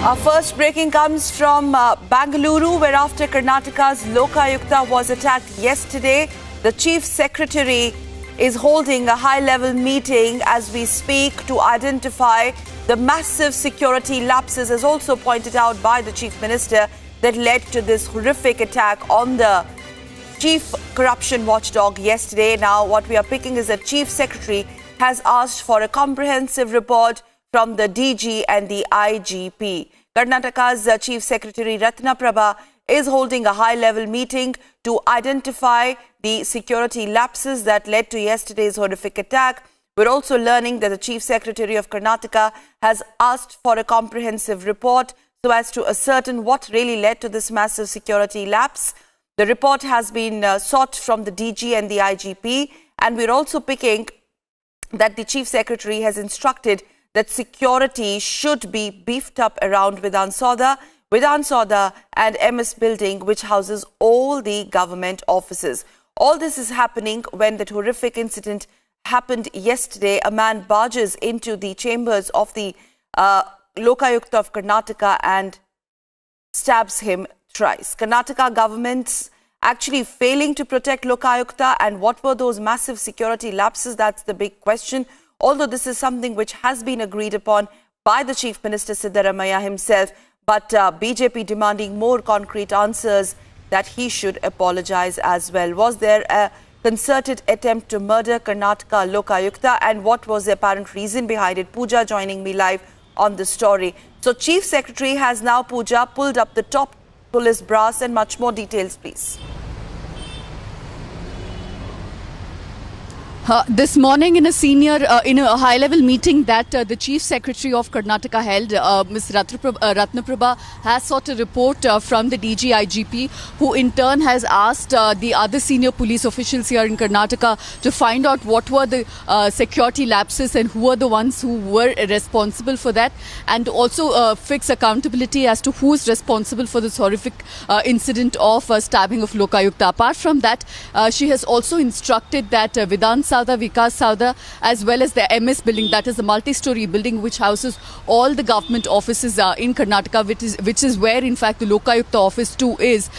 Our first breaking comes from Bangalore, where after Karnataka's Lokayukta was attacked yesterday, the Chief Secretary is holding a high-level meeting as we speak to identify the massive security lapses, as also pointed out by the Chief Minister, that led to this horrific attack on the Chief Corruption Watchdog yesterday. Now, what we are picking is that Chief Secretary has asked for a comprehensive report from the DG and the IGP. Karnataka's Chief Secretary Ratna Prabha is holding a high-level meeting to identify the security lapses that led to yesterday's horrific attack. We're also learning that the Chief Secretary of Karnataka has asked for a comprehensive report so as to ascertain what really led to this massive security lapse. The report has been sought from the DG and the IGP, and we're also picking that the Chief Secretary has instructed that security should be beefed up around Vidhan Soudha and MS Building, which houses all the government offices. All this is happening when that horrific incident happened yesterday. A man barges into the chambers of the Lokayukta of Karnataka and stabs him thrice. Karnataka government's actually failing to protect Lokayukta, and what were those massive security lapses? That's the big question. Although this is something which has been agreed upon by the Chief Minister Siddaramaiah himself, but BJP demanding more concrete answers that he should apologize as well. Was there a concerted attempt to murder Karnataka Lokayukta, and what was the apparent reason behind it? Pooja joining me live on the story. So Chief Secretary has now, Pooja, pulled up the top police brass and much more details, please. This morning in a high-level meeting that the Chief Secretary of Karnataka held, Ms. Ratna Prabha has sought a report from the DG IGP, who in turn has asked the other senior police officials here in Karnataka to find out what were the security lapses and who were the ones who were responsible for that, and also fix accountability as to who is responsible for this horrific incident of stabbing of Lokayukta. Apart from that, she has also instructed that Vidhan Soudha, Vikas Soudha, as well as the MS Building, that is a multi-story building which houses all the government offices in Karnataka, which is where in fact the Lokayukta office too is,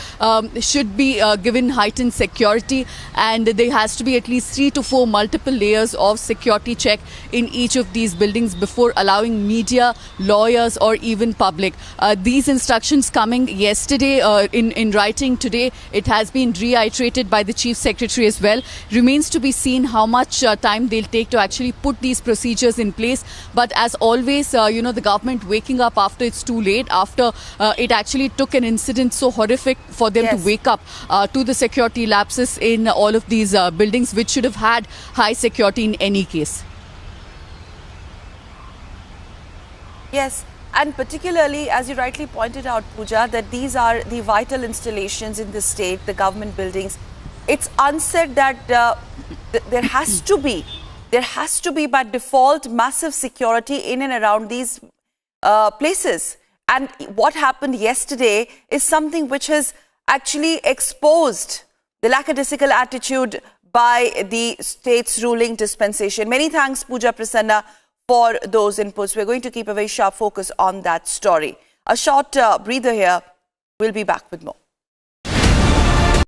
should be given heightened security, and there has to be at least 3 to 4 multiple layers of security check in each of these buildings before allowing media, lawyers or even public. These instructions coming yesterday in writing today, it has been reiterated by the Chief Secretary as well. Remains to be seen how much time they'll take to actually put these procedures in place. But as always, the government waking up after it's too late, after it actually took an incident so horrific for them to wake up to the security lapses in all of these buildings, which should have had high security in any case. Yes, and particularly, as you rightly pointed out, Pooja, that these are the vital installations in the state, the government buildings. It's unsaid that there has to be by default massive security in and around these places. And what happened yesterday is something which has actually exposed the lackadaisical attitude by the state's ruling dispensation. Many thanks, Pooja Prasanna, for those inputs. We're going to keep a very sharp focus on that story. A short breather here. We'll be back with more.